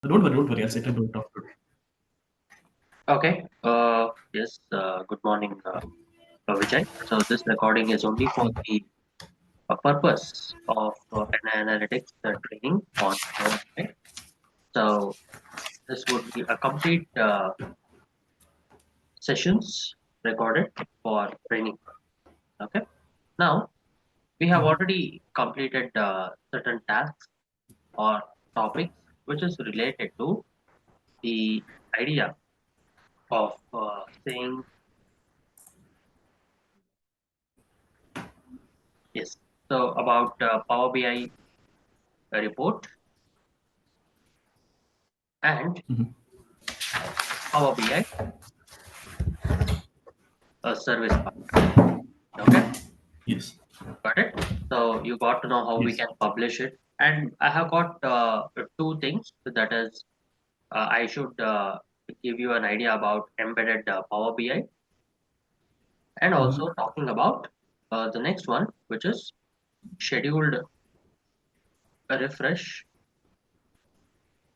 Don't worry. I'll sit and don't talk to. Okay. Yes. Good morning, Vijay. So this recording is only for the purpose of an analytics training on Power BI. So this would be a complete sessions recorded for training. Okay. Now we have already completed certain tasks or topics which is related to the idea of saying yes. So about Power BI report and Mhm. Power BI service part. Okay, Yes. got it. So you got to know how we Yes. can publish it. And I have got two things. That is, I should give you an idea about embedded Power BI, and Mhm. also talking about the next one, which is scheduled refresh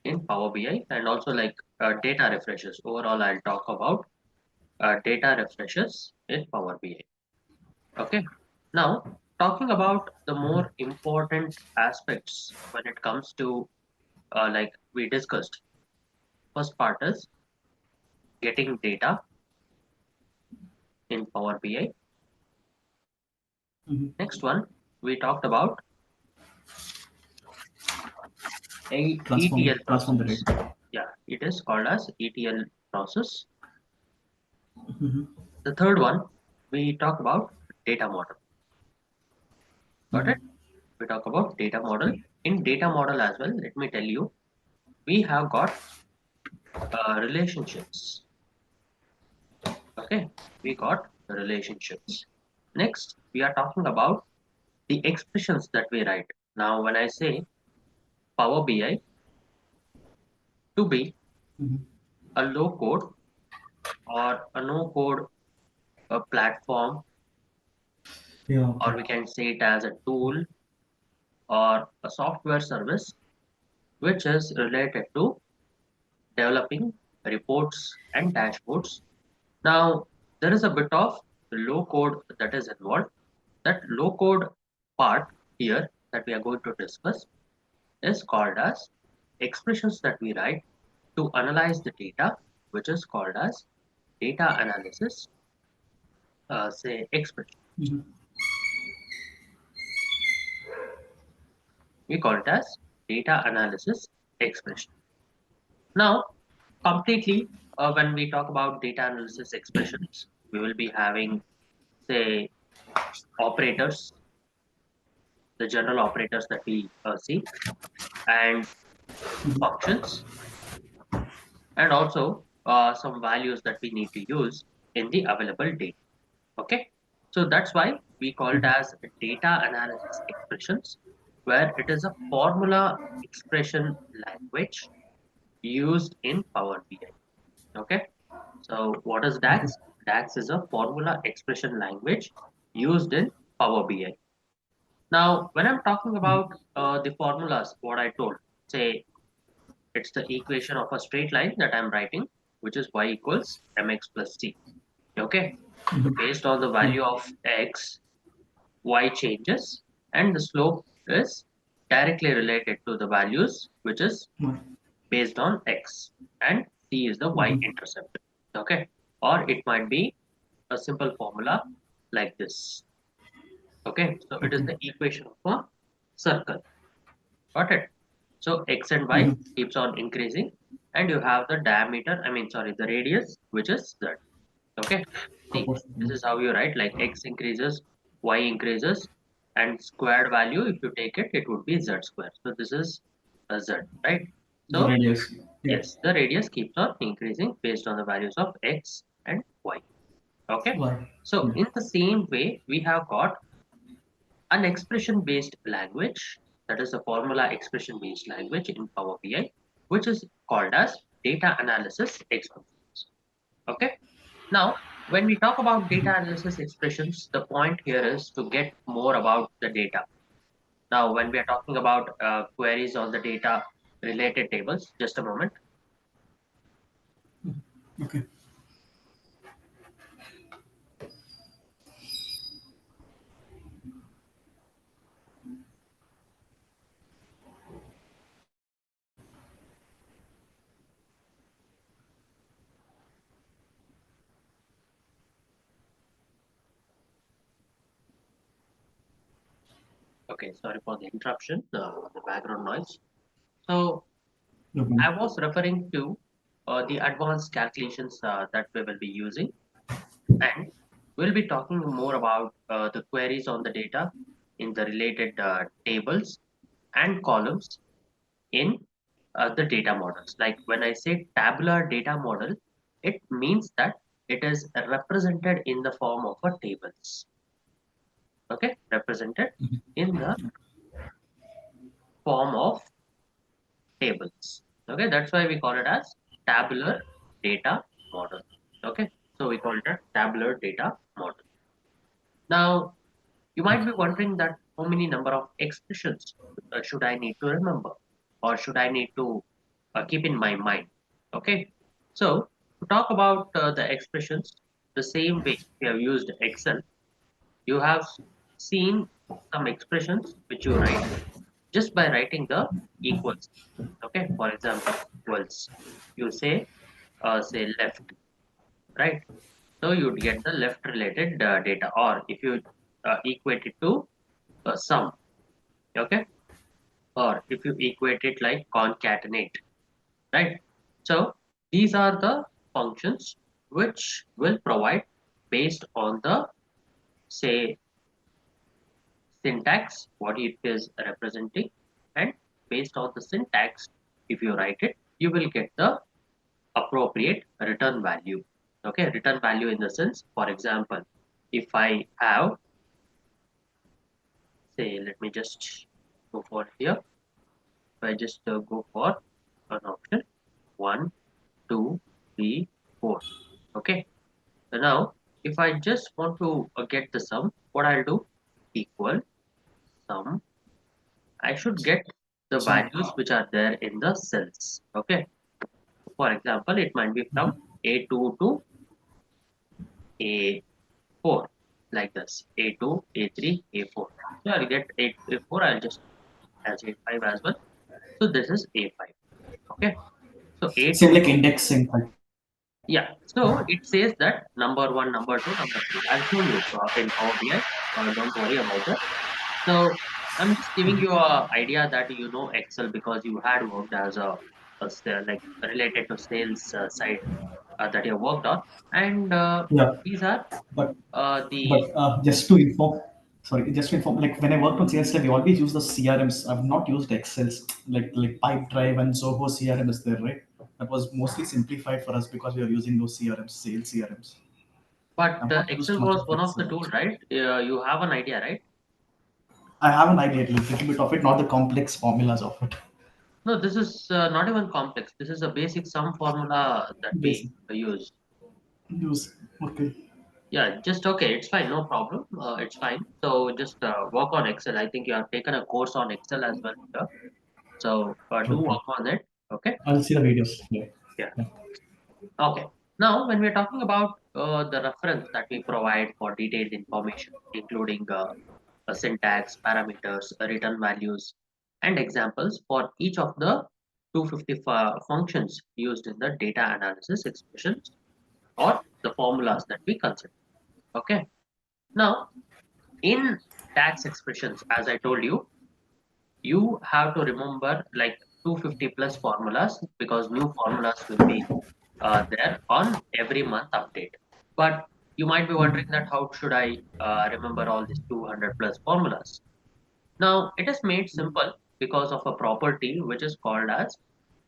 in Power BI, and also like data refreshes. Overall, I'll talk about data refreshes in Power BI. Okay. Now, talking about the more important aspects when it comes to like we discussed, first part is getting data in Power BI. Mhm. Next one, we talked about a ETL Transform the process. data. Yeah, it is called as ETL process. Mhm. The third one, we talk about data model. Got it? Mhm. We talk about data model. In data model as well, let me tell you, we have got relationships. Okay, we got relationships. Next, we are talking about the expressions that we write. Now, when I say Power BI to be Mhm. a low code or a no code platform, Yeah. or Okay. we can say it as a tool or a software service, which is related to developing reports and dashboards. Now, there is a bit of low code that is involved. That low code part here that we are going to discuss is called as expressions that we write to analyze the data, which is called as data analysis, say expression. Mhm. We call it as data analysis expression. Now, completely, when we talk about data analysis expressions, we will be having, say, operators, the general operators that we see, and Mhm. functions, and also some values that we need to use in the available data. Okay, so that's why we call it Mhm. as data analysis expressions, where it is a formula expression language used in Power BI. Okay, so what is Okay. DAX? DAX is a formula expression language used in Power BI. Now, when I'm talking Mhm. about the formulas, what I told, say it's the equation of a straight line that I'm writing, which is y equals mx plus c. Okay, so Mhm. based on the Yeah. value of x, y changes, and the slope is directly related to the values which is Yeah. based on x, and c is the y Mhm. intercept. Okay, or it might be a simple formula like this. Okay, so it is Okay. the equation of a circle. Got it? So x and y Mhm. keeps on increasing, and you have the diameter, I mean, sorry, the radius, which is z. Okay, see, this Proportion. is how you write, like x increases, y increases, and squared value, if you take it, it would be z square. So this is a z, right? The So radius. Yeah. yes, the radius keeps on increasing based on the values of x and y. Okay, Why? so Yeah. in the same way, we have got an expression based language, that is a formula expression based language in Power BI, which is called as data analysis expressions. Okay, now when we talk about data analysis expressions, the point here is to get more about the data. Now when we are talking about queries on the data, related tables. Just a moment. Okay. Okay, sorry for the interruption, the background noise. So No I problem. was referring to the advanced calculations that we will be using, and we'll be talking more about the queries on the data in the related tables and columns in the data models. Like when I say tabular data model, it means that it is represented in the form of a tables. Okay, represented in the form of tables. Okay, that's why we call it as tabular data model. Okay, so we call it a tabular data model. Now, you might be wondering that how many number of expressions should I need to remember, or should I need to keep in my mind? Okay, so to talk about the expressions, the same way we have used Excel, you have seen some expressions which you write just by writing the equals. Okay, for example, equals. You say left, right? So you'd get the left related data, or if you equate it to sum, okay, or if you equate it like concatenate, right? So these are the functions which will provide based on the say syntax what it is representing, and based on the syntax, if you write it, you will get the appropriate return value. Okay, return value in the sense, for example, if I have, say, let me just go for here. If I just go for an option, one, two, three, four. Okay, so now if I just want to get the sum, what I'll do, equal sum. I should get the So, values which are there in the cells. Okay, for example, it might be from A2 to A4, like this, A2, A3, A4. So I'll get A4, I'll just as A5 as well. So this is A5. Okay, so same A2 like to, indexing. Like, yeah, so it says that number one, number two, number three. I'll show you in Power BI. Don't worry about that. So I'm just giving you a idea that you know Excel because you had worked as like related to sales side that you worked on, and yeah, these are but the just to inform, sorry, just to inform, like when I worked on sales, we always use the CRMs. I've not used Excels, like Pipe Drive and Zoho CRM is there, right? That was mostly simplified for us because we are using those CRMs, sales CRMs. but I've not used Excel much was of one of the Excel. tool, right? You have an idea, right? I have an idea, a little bit of it, not the complex formulas of it. No, this is not even complex. This is a basic sum formula that we Basic use. use. Okay, Yeah, just okay. It's fine, no problem. It's fine. So just work on Excel. I think you have taken a course on Excel as well here. So do okay. work on it. Okay. I'll see the videos. Yeah. Yeah. Yeah. Okay. Now, when we're talking about the reference that we provide for detailed information, including syntax, parameters, return values, and examples for each of the 250 functions used in the data analysis expressions or the formulas that we consider. Okay. Now, in DAX expressions, as I told you, you have to remember like 250 plus formulas because new formulas will be there on every month update. But you might be wondering that how should I remember all these 200 plus formulas? Now, it is made simple because of a property which is called as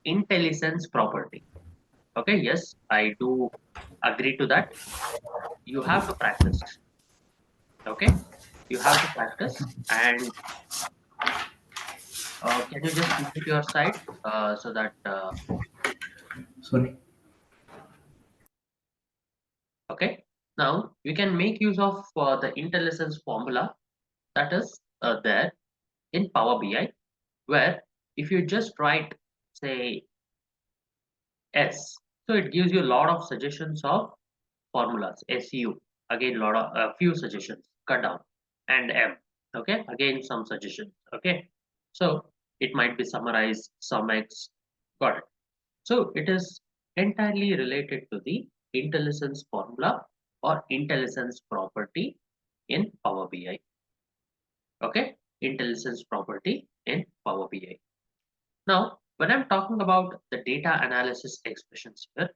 intelligence property. Okay, yes, I do agree to that. You have to practice. Okay, you have to practice. And can you just mute your side so that Sorry. okay? Now we can make use of the intelligence formula that is there in Power BI, where if you just write say S. So it gives you a lot of suggestions of formulas. SU, again lot of a few suggestions, cut down, and M. Okay, again some suggestions. Okay, so it might be summarized, sum X. Got it. So it is entirely related to the intelligence formula or intelligence property in Power BI. Okay, intelligence property in Power BI. Now, when I'm talking about the data analysis expressions here,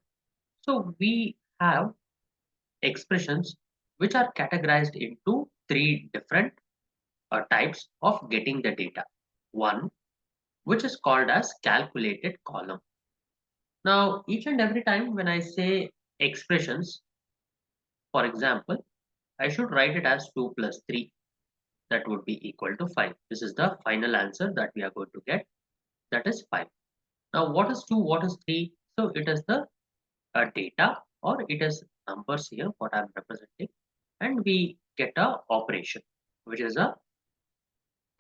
so we have expressions which are categorized into three different types of getting the data. One, which is called as calculated column. Now, each and every time when I say expressions, for example, I should write it as 2 plus 3. That would be equal to 5. This is the final answer that we are going to get. That is 5. Now, what is 2? What is 3? So, it is the data or it is numbers here, what I'm representing. And we get a operation, which is a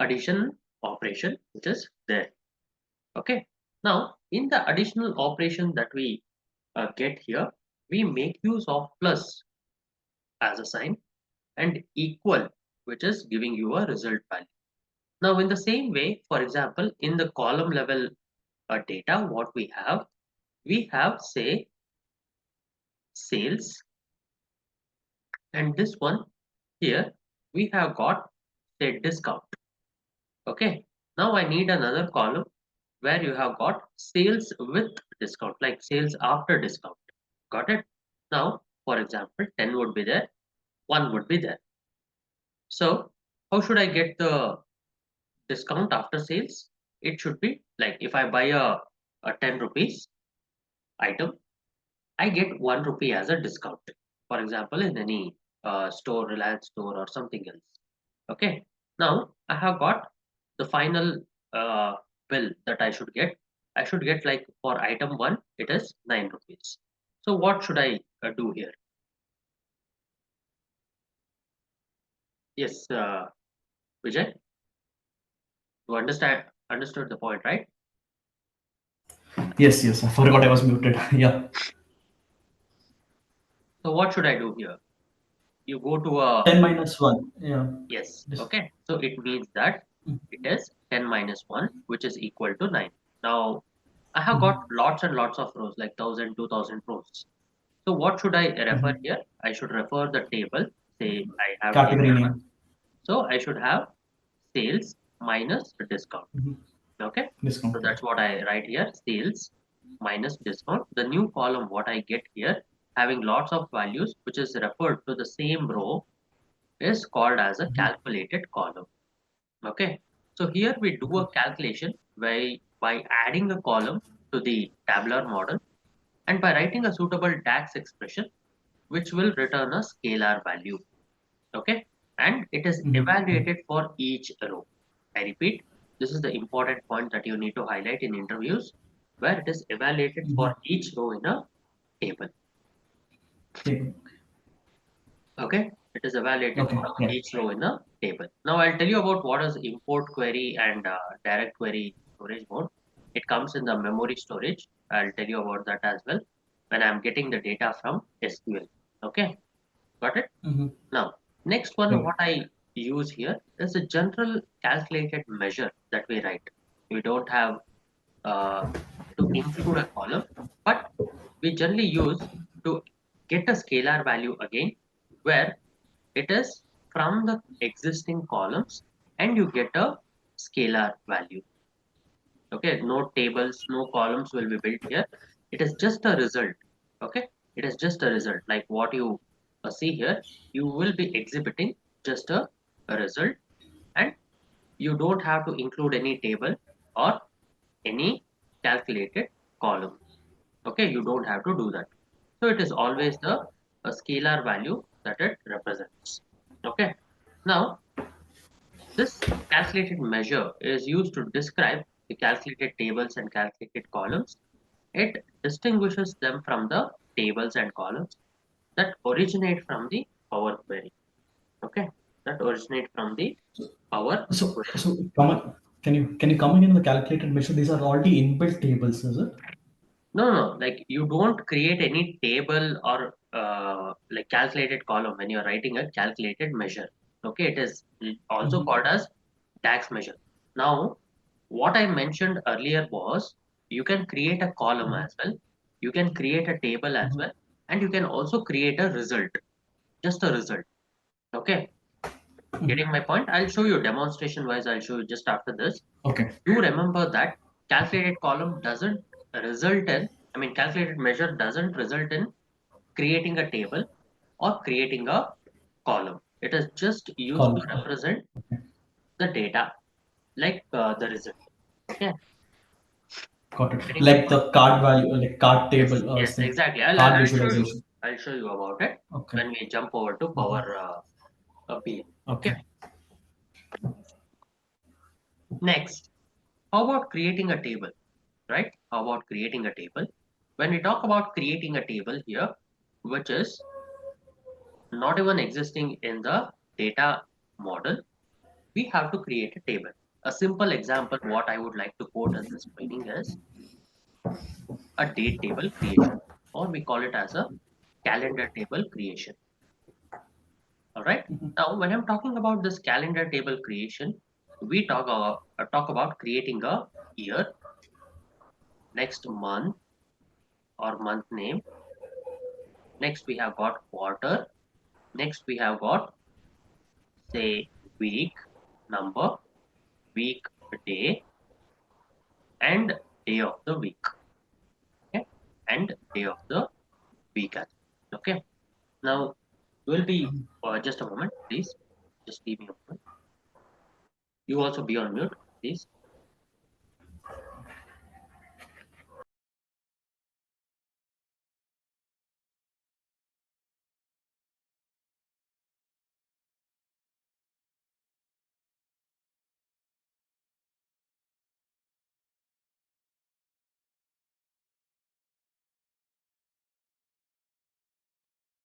addition operation, which is there. Okay. Now, in the additional operation that we get here, we make use of plus as a sign and equal, which is giving you a result value. Now, in the same way, for example, in the column level data, what we have say sales, and this one here we have got say discount. Okay. Now I need another column where you have got sales with discount, like sales after discount. Got it? Now, for example, 10 would be there, 1 would be there. So, how should I get the discount after sales? It should be like if I buy a 10 rupees item, I get 1 rupee as a discount. For example, in any store, Reliance store or something else. Okay. Now I have got the final uh, bill that I should get. I should get like for item 1, it is 9 rupees. So what should I do here? Yes, Vijay, you understood the point, right? Yes, yes. I forgot I was muted. Yeah. So what should I do here? You go to a 10 minus 1. Yeah. yes, This. okay. So it means that it is 10 minus 1, which is equal to 9. Now, I have got Mm-hmm. lots and lots of rows, like 1000, 2000 rows. So what should I refer Mm-hmm. here? I should refer the table. Say I have table Category 1. name. So I should have sales minus the discount. Mm-hmm. Okay. So Discount. Yeah. that's what I write here. Sales minus discount. The new column, what I get here, having lots of values, which is referred to the same row, is called as a Mm-hmm. calculated column. Okay. So here we do a calculation by adding a column to the tabular model and by writing a suitable DAX expression which will return a scalar value. Okay. And it is Mm-hmm. evaluated for each row. I repeat, this is the important point that you need to highlight in interviews where it is evaluated Mm-hmm. for each row in a table. Table. Okay. It is evaluated Okay. for Yeah. each row in a table. Now I'll tell you about what is import query and direct query storage mode. It comes in the memory storage. I'll tell you about that as well when I'm getting the data from SQL. Okay. Got it? Mm-hmm. Now, next one, Okay. what I use here is a general calculated measure that we write. We don't have uh, to include a column, but we generally use to get a scalar value again, where it is from the existing columns and you get a scalar value. Okay, no tables, no columns will be built here. It is just a result. Okay, it is just a result like what you see here. You will be exhibiting just a result and you don't have to include any table or any calculated column. Okay, you don't have to do that. So it is always the a scalar value that it represents. Okay, now this calculated measure is used to describe the calculated tables and calculated columns. It distinguishes them from the tables and columns that originate from the Power Query. Okay, that originate from the Power So, Query. so come on. Can you come again in the calculated measure? These are already inbuilt tables, is it? No, like you don't create any table or like calculated column when you're writing a calculated measure. Okay, it is also Mm-hmm. called as DAX measure. Now, what I mentioned earlier was you can create a column Mm-hmm. as well, you can create a table as Mm-hmm. well, and you can also create a result, just a result. Okay, getting my point? I'll show you demonstration wise, I'll show you just after this. Okay. Do remember that calculated column doesn't result in, I mean, calculated measure doesn't result in creating a table or creating a column. It is just used to Column. represent Okay. the data, like the result. Okay, Got it. getting my Like point? the card value, like card Yes, table, yes, thing, exactly. card I'll show you. visualization. I'll show you about it Okay. when we jump over to Power Mm-hmm. BI. Okay. Okay. Next, how about creating a table? Right? How about creating a table? When we talk about creating a table here, which is not even existing in the data model, we have to create a table. A simple example, what I would like to quote in this training is a date table creation, or we call it as a calendar table creation. All right. Now, when I'm talking about this calendar table creation, we talk about creating a year, next month or month name. Next, we have got quarter. Next, we have got say week number, week day, and day of the week. Okay, and day of the week as well. Okay. Now, will be just a moment, please. Just give me a moment. You also be on mute, please.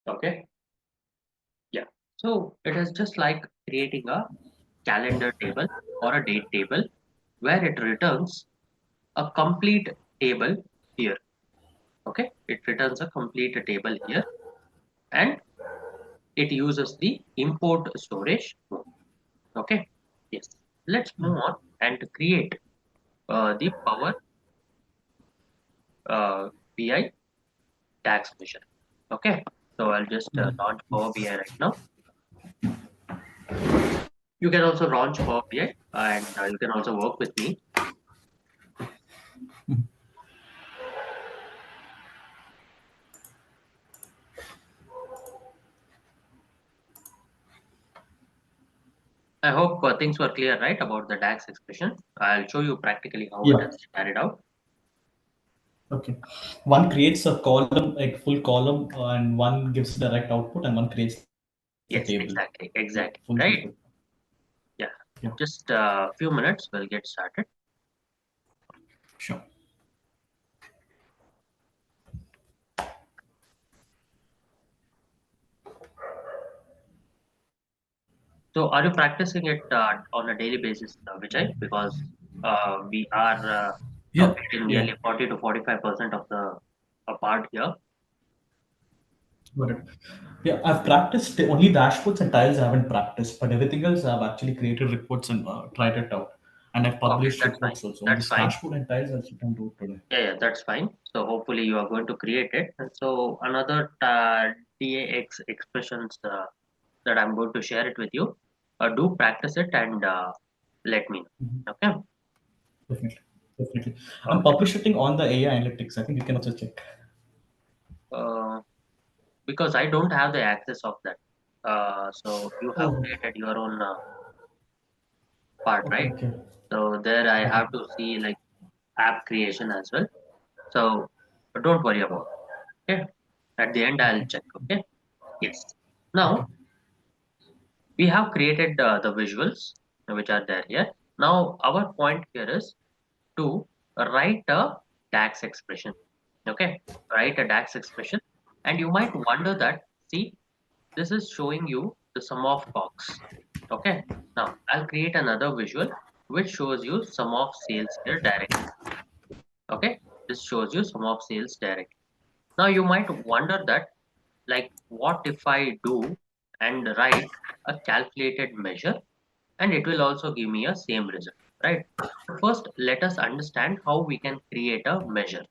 Okay. Yeah. So it is just like creating a calendar table or a date table where it returns a complete table here. Okay. It returns a complete table here and it uses the import storage mode. Okay. Yes. Let's move on and create the Power BI DAX measure. Okay. So I'll just launch Power BI right now. You can also launch Power BI and you can also work with me. I hope things were clear, right, about the DAX expression. I'll show you practically how it Yeah. is carried out. Okay. One creates a column, like full column, and one gives direct output, and one creates the table, Yes, like exactly, full table. exactly. Right? Yeah. Yeah. Just a few minutes, we'll get started. Sure. So, are you practicing it on a daily basis, Vijay? Because we are Yeah. completing Yeah. nearly 40 to 45% of the part here. Got it. Yeah, I've practiced only dashboards and tiles. I haven't practiced, but everything else I've actually created reports and tried it out, and I've Okay, published that's fine. reports also. On That's this fine. dashboard and tiles, I'll sit and do it today. Yeah, that's fine. So hopefully you are going to create it. And so another DAX expressions that I'm going to share it with you. Do practice it and let me Mhm. know. Okay. Definitely, definitely. I'm Okay. publishing on the AI analytics. I think you can also check. Uh, because I don't have the access of that. So you have Oh, created your own part, okay, right? okay, So there I okay, have to see like app creation as well. So don't worry about it. Okay. At the end I'll okay, check. Okay. Yes. okay. Now we have created the visuals which are there here. Now our point here is to write a DAX expression. Okay, write a DAX expression, and you might wonder that see, this is showing you the sum of cogs. Okay, now I'll create another visual which shows you sum of sales here directly. Okay, this shows you sum of sales directly. Now you might wonder that, like, what if I do and write a calculated measure and it will also give me a same result, right? But first, let us understand how we can create a measure.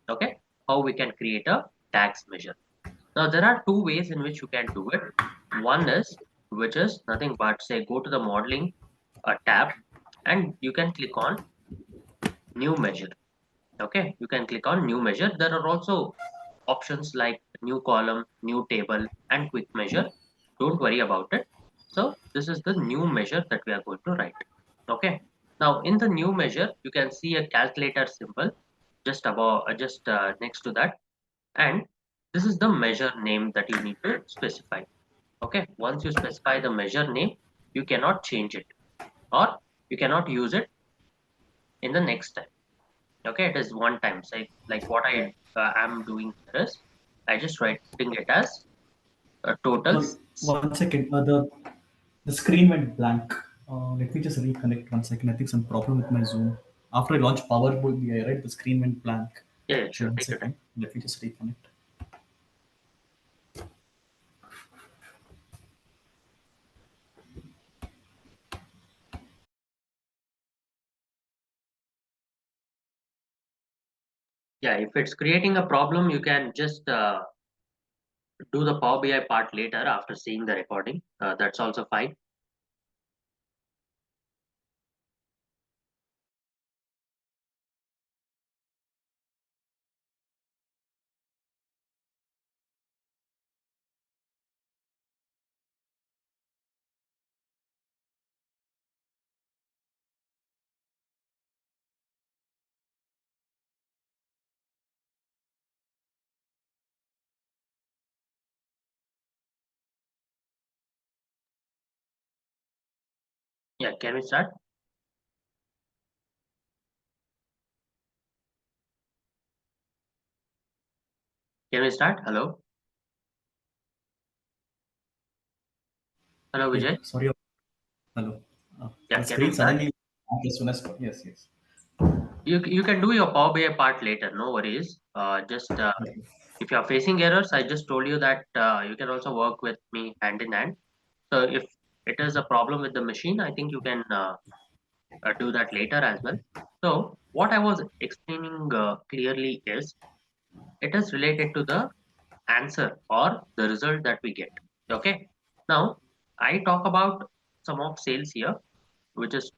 Okay, how we can create a DAX measure. Now there are two ways in which you can do it. One is, which is nothing but, say, go to the modeling tab and you can click on new measure. Okay, you can click on new measure. There are also options like new column, new table, and quick measure. Don't worry about it. So this is the new measure that we are going to write. Okay, now in the new measure you can see a calculator symbol just above, just next to that, and this is the measure name that you need to specify. Okay, once you specify the measure name, you cannot change it, or you cannot use it in the next time. Okay, it is one time. So like what I am doing here is I just writing it as total Sorry, sales. 1 second. The screen went blank. Let me just reconnect 1 second. I think some problem with my Zoom. After I launched Power BI, right, the screen went blank. Yeah, yeah, Okay, sure, one take your time. second. Let me just reconnect. Yeah, if it's creating a problem, you can just do the Power BI part later after seeing the recording. That's also fine. Yeah, can we start? Can we start? Hello, hello, Yeah, Vijay. sorry. Hello. Yeah, The can we screen start? suddenly, as soon as, yes, yes. You can do your Power BI part later. No worries. Just Okay. if you are facing errors, I just told you that you can also work with me hand in hand. So if it is a problem with the machine, I think you can do that later as well. So what I was explaining clearly is it is related to the answer or the result that we get. Okay. Now I talk about sum of sales here, which is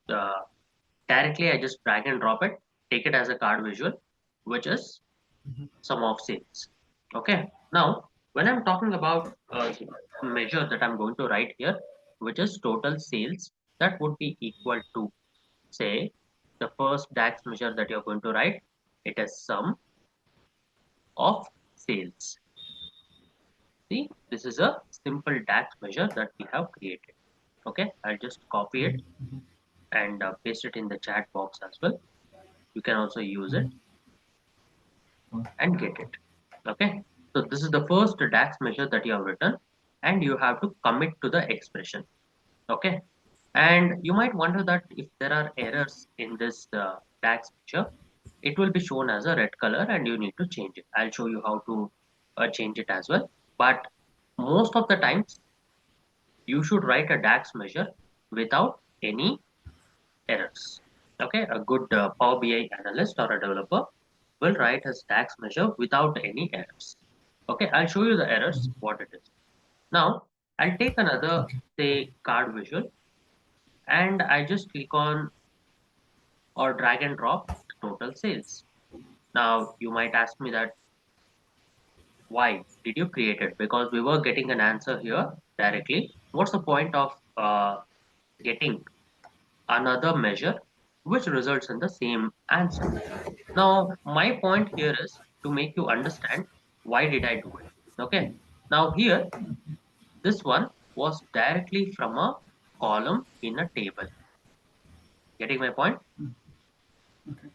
directly I just drag and drop it, take it as a card visual, which is sum of sales. Okay. Now when I'm talking about a measure that I'm going to write here, which is total sales, that would be equal to, say, the first DAX measure that you're going to write, it is sum of sales. See, this is a simple DAX measure that we have created. Okay, I'll just copy it and paste it in the chat box as well. You can also use it and get it. Okay, so this is the first DAX measure that you have written, and you have to commit to the expression. Okay, and you might wonder that if there are errors in this DAX measure, it will be shown as a red color and you need to change it. I'll show you how to change it as well. But most of the times, you should write a DAX measure without any errors. Okay, a good Power BI analyst or a developer will write his DAX measure without any errors. Okay, I'll show you the errors, what it is. Now, I'll take another, Okay. say, card visual, and I just click on or drag and drop the total sales. Now, you might ask me that why did you create it? Because we were getting an answer here directly. What's the point of getting another measure which results in the same answer? Now, my point here is to make you understand why did I do it. Okay. Now here, this one was directly from a column in a table. Getting my point? Okay.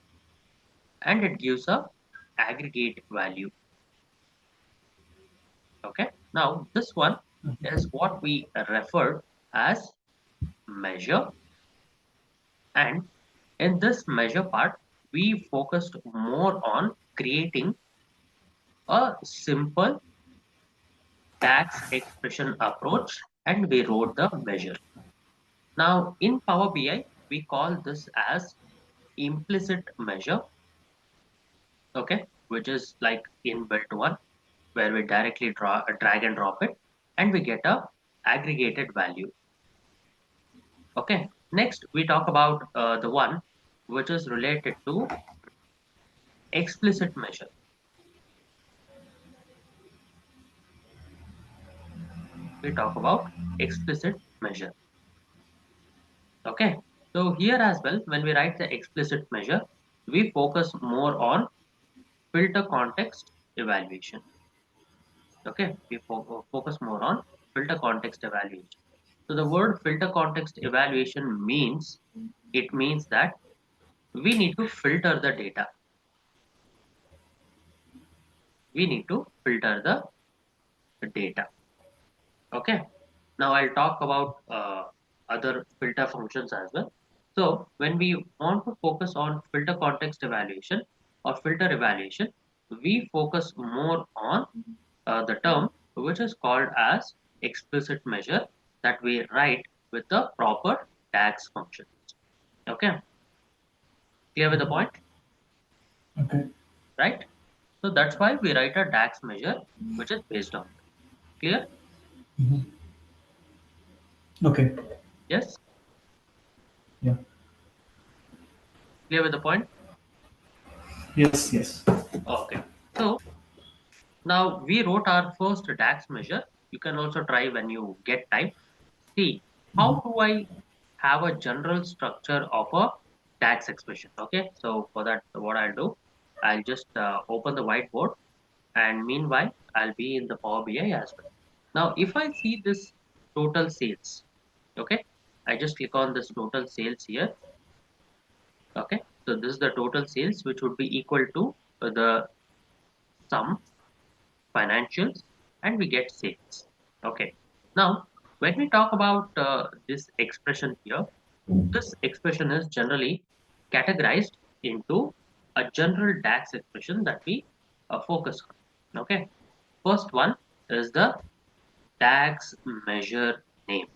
And it gives a aggregate value. Okay. Now this one is what we refer as measure And in this measure part, we focused more on creating a simple DAX expression approach, and we wrote the measure. Now in Power BI, we call this as implicit measure, okay, which is like inbuilt one, where we directly drag and drop it, and we get a aggregated value. Okay. Next, we talk about the one which is related to explicit measure. We talk about explicit measure. Okay. So here as well, when we write the explicit measure, we focus more on filter context evaluation. Okay. We focus more on filter context evaluation. So the word filter context evaluation means, it means that we need to filter the data. We need to filter the data. Okay. Now I'll talk about other filter functions as well. So when we want to focus on filter context evaluation or filter evaluation, we focus more on the term which is called as explicit measure, that we write with the proper DAX function. Okay, clear with the point, Okay. right? So that's why we write a DAX measure which is based on. Clear? Okay. Yes, Yeah. clear with the point. Yes. Yes. Okay. So now we wrote our first DAX measure. You can also try when you get time. See, how do I have a general structure of a DAX expression? Okay, so for that, what I'll do, I'll just open the whiteboard, and meanwhile, I'll be in the Power BI as well. Now, if I see this total sales, okay, I just click on this total sales here. Okay, so this is the total sales, which would be equal to the sum financials, and we get sales. Okay. Now, when we talk about this expression here, this expression is generally categorized into a general DAX expression that we focus on. Okay. First one is the DAX measure name.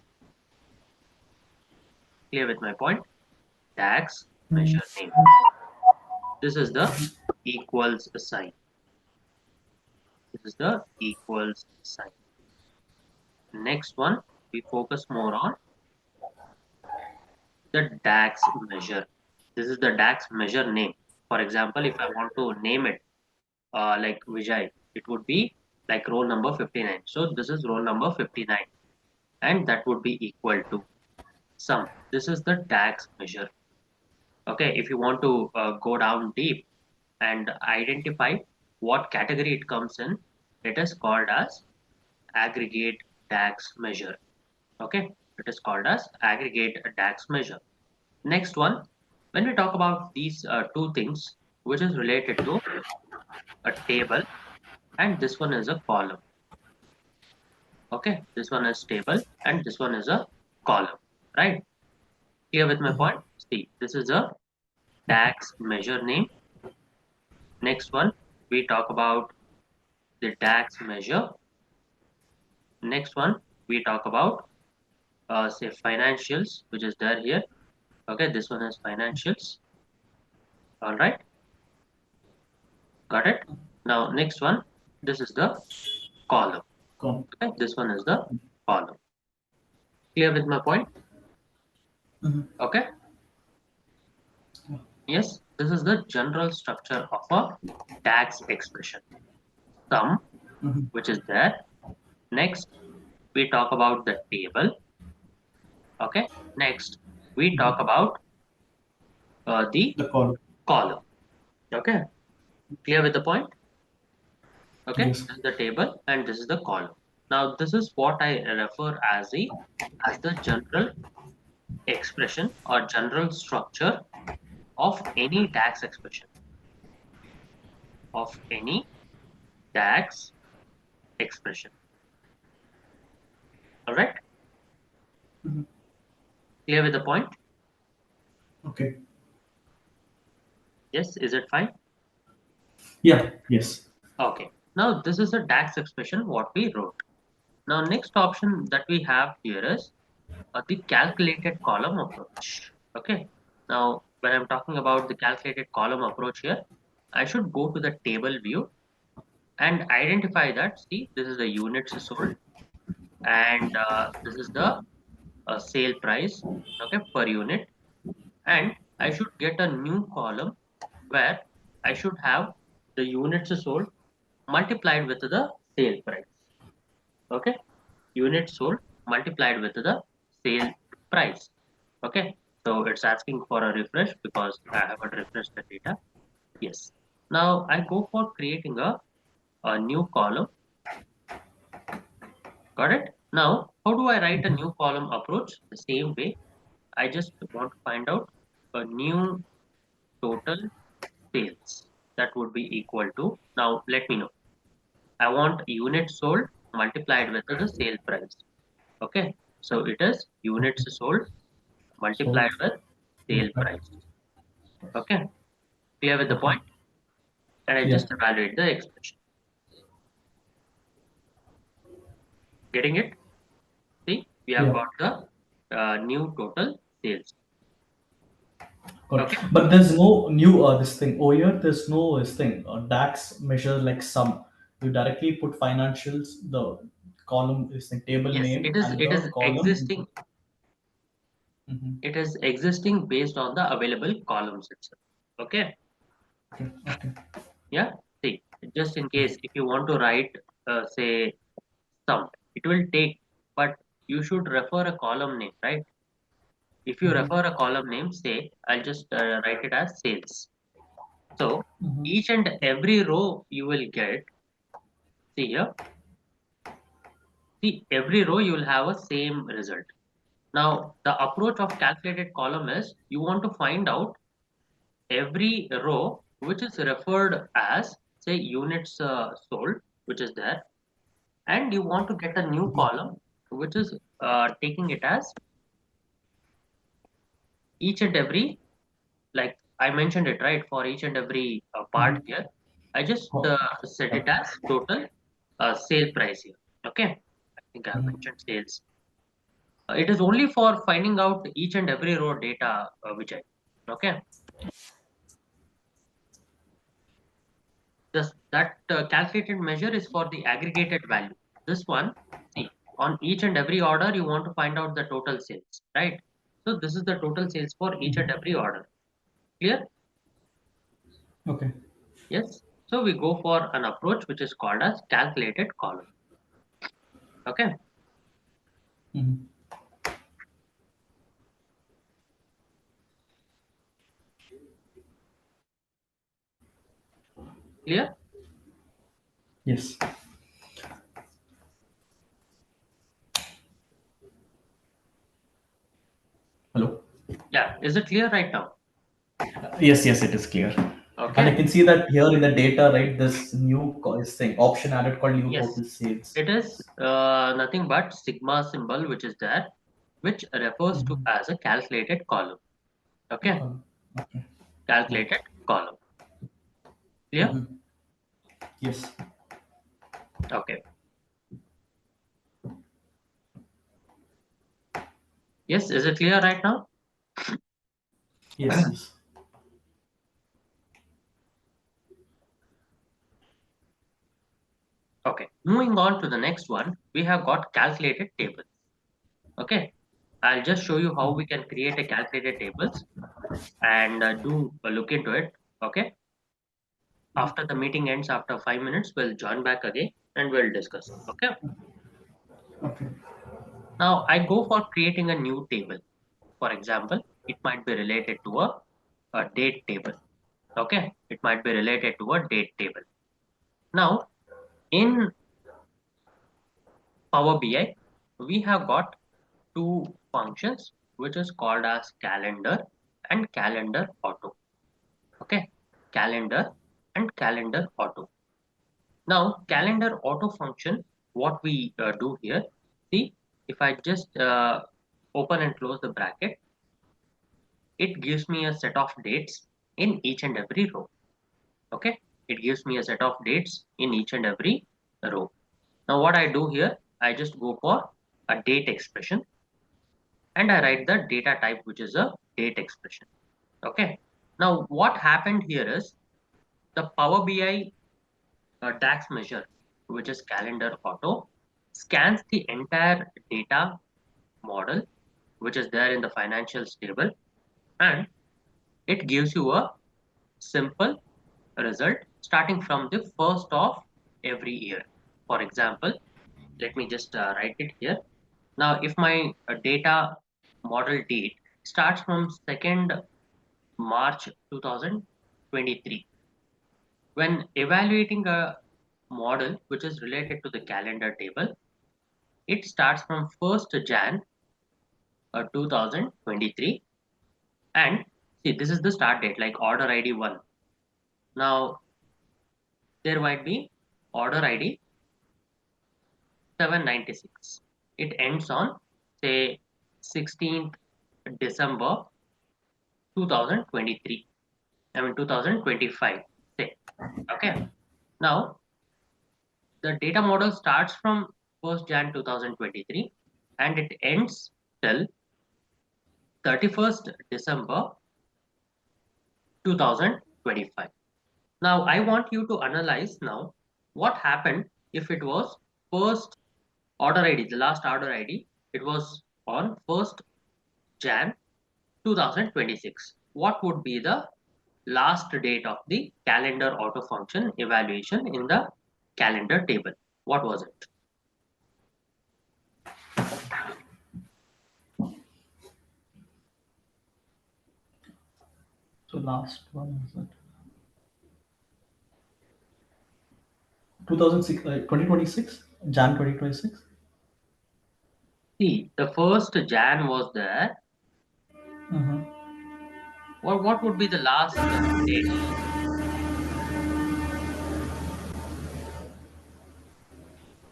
Clear with my point? DAX measure name. This is the equals sign. This is the equals sign. Next one, we focus more on the DAX measure. This is the DAX measure name. For example, if I want to name it like Vijay, it would be like roll number 59. So this is roll number 59, and that would be equal to sum. This is the DAX measure. Okay, if you want to go down deep and identify what category it comes in, it is called as aggregate DAX measure. Okay, it is called as aggregate DAX measure. Next one, when we talk about these two things, which is related to a table, and this one is a column. Okay, this one is table and this one is a column, right? Here with my point, see, this is a DAX measure name. Next one, we talk about the DAX measure. Next one, we talk about say financials, which is there here. Okay, this one is financials. All right, got it. Now, next one, this is the column. Cool. Okay, this one is the column. Clear with my point? Okay. Yes, this is the general structure of a DAX expression. Sum, which is there. Next, we talk about the table. Okay. Next, we talk about the The call. column. Okay. Clear with the point? Okay. Yes. This is the table and this is the column. Now, this is what I refer as the general expression or general structure of any DAX expression. Of any DAX expression. All right. Clear with the point? Okay. Yes, is it fine? Yeah. Yes. Okay. Now this is a DAX expression what we wrote. Now next option that we have here is the calculated column approach. Okay. Now when I'm talking about the calculated column approach here, I should go to the table view and identify that. See, this is the units sold, and this is the sale price, okay, per unit. And I should get a new column where I should have the units sold multiplied with the sale price. Okay, units sold multiplied with the sale price. Okay, so it's asking for a refresh because I haven't refreshed the data. Yes. Now I go for creating a new column. Got it? Now, how do I write a Mhm. new column approach? The same way, I just want to find out a new total sales that would be equal to. Now, let me know. I want units sold multiplied with the sale price. Okay, so it is units sold So multiplied with yeah. sale price. Okay, clear with the Okay. point? And I Yeah. just evaluate the expression. Getting it? See, we have Yeah. got the new total sales. Got it. Okay. But there's no new this thing. Oh, here there's no this thing. DAX measure like sum. You directly put financials. The column is the table Yes, name it is. and It the is column existing. input. Mm-hmm. It is existing based on the available columns itself. Okay. Okay. Okay. Yeah. See, just in case if you want to write, say, sum, it will take, but you should refer a column name, right? If you Mm-hmm. refer a column name, say, I'll just write it as sales. So Mm-hmm. each and every row you will get, see here, see every row you will have a same result. Now, the approach of calculated column is you want to find out every row which is referred as, say, units sold, which is there, and you want to get a new column which is taking it as each and every, like I mentioned it right, for each and every part Mm-hmm. here. I just Oh, set yeah. it as total sale price here. Okay, I think I've Mm-hmm. mentioned sales. It is only for finding out each and every row data which I, okay. This that calculated measure is for the aggregated value. This one, see, on each and every order, you want to find out the total sales, right? So this is the total sales for each and Mm-hmm. every order. Clear? Okay. Yes. So we go for an approach which is called as calculated column. Okay. Mm-hmm. Clear? Yes. Hello. Yeah. Is it clear right now? Yes. Yes. It is clear. And I Okay. can see that here in the data, right? This new this thing option added called new Yes. total sales. It is nothing but sigma symbol which is there, which refers to Mm-hmm. as a calculated column. Okay. Okay. Yeah. Calculated column. Clear? Mm-hmm. Yes. Okay. Yes, is it clear right now? Yes. Yes. Okay. Moving on to the next one, we have got calculated tables. Okay. I'll just show you how we can create a calculated tables and do a look into it. Okay. After the meeting ends, after 5 minutes, we'll join back again and we'll discuss. Okay. Okay. Now I go for creating a new table. For example, it might be related to a date table. Okay. It might be related to a date table. Now in Power BI, we have got two functions which is called as calendar and calendar auto. Okay, calendar and calendar auto. Now calendar auto function, what we do here, see, if I just open and close the bracket, it gives me a set of dates in each and every row. Okay, it gives me a set of dates in each and every row. Now what I do here, I just go for a date expression and I write the data type, which is a date expression. Okay, now what happened here is the Power BI DAX measure, which is calendar auto, scans the entire data model which is there in the financials table, and it gives you a simple result starting from the first of every year. For example, let me just write it here. Now, if my data model date starts from 2nd March 2023, when evaluating a model which is related to the calendar table, it starts from 1st Jan 2023, and see, this is the start date, like order ID 1. Now there might be order ID 796. It ends on, say, 16th December 2023. I mean 2025. Say, okay. Now the data model starts from 1st Jan 2023 and it ends till 31st December 2025. Now I want you to analyze now what happened if it was first order ID, the last order ID, it was on 1st Jan 2026. What would be the last date of the calendar auto function evaluation in the calendar table? What was it? So last one is it 2006, 2026, Jan 2026. See, the first Jan was there. Mm-hmm. What would be the last date?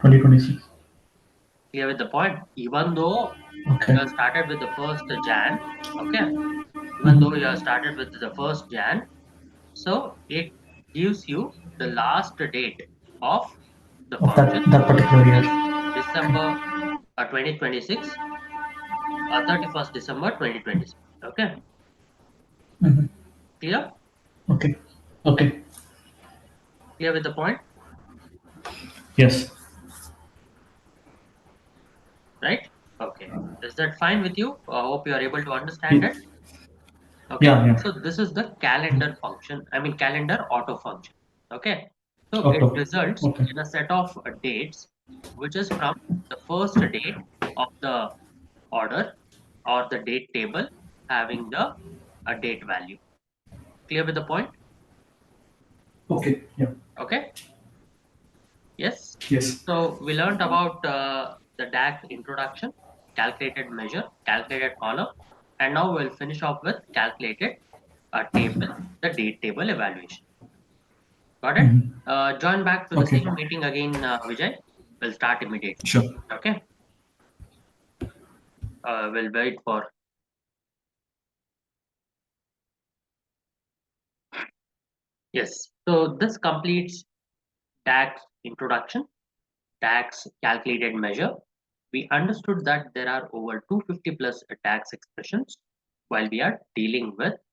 2026. Clear with the point? Even though Okay. you have started with the first Jan, okay, even though you Mm-hmm. have started with the first Jan, so it gives you the last date of the Of that function, that particular which year. is December 2026 or 31st December 2026. Okay, Mm-hmm. clear? Okay. Okay. Clear with the point, Yes. right? Okay. Is that fine with you? I hope you are able to understand it. Ye- Okay. Yeah. Yeah. So this is the calendar function, I mean calendar auto function. Okay. So it October. results Okay. in a set of dates, which is from the first date of the order or the date table having the date value. Clear with the point? Okay. Yeah. Okay. Yes. Yes. So we learned about the DAX introduction, calculated measure, calculated column, and now we'll finish off with calculated table, the date table evaluation. Got it? Mm-hmm. Join back to the Okay. same meeting again, Vijay. We'll start immediately. Sure. Okay. We'll wait for. Yes. So this completes DAX introduction, DAX calculated measure. We understood that there are over 250 plus DAX expressions while we are dealing with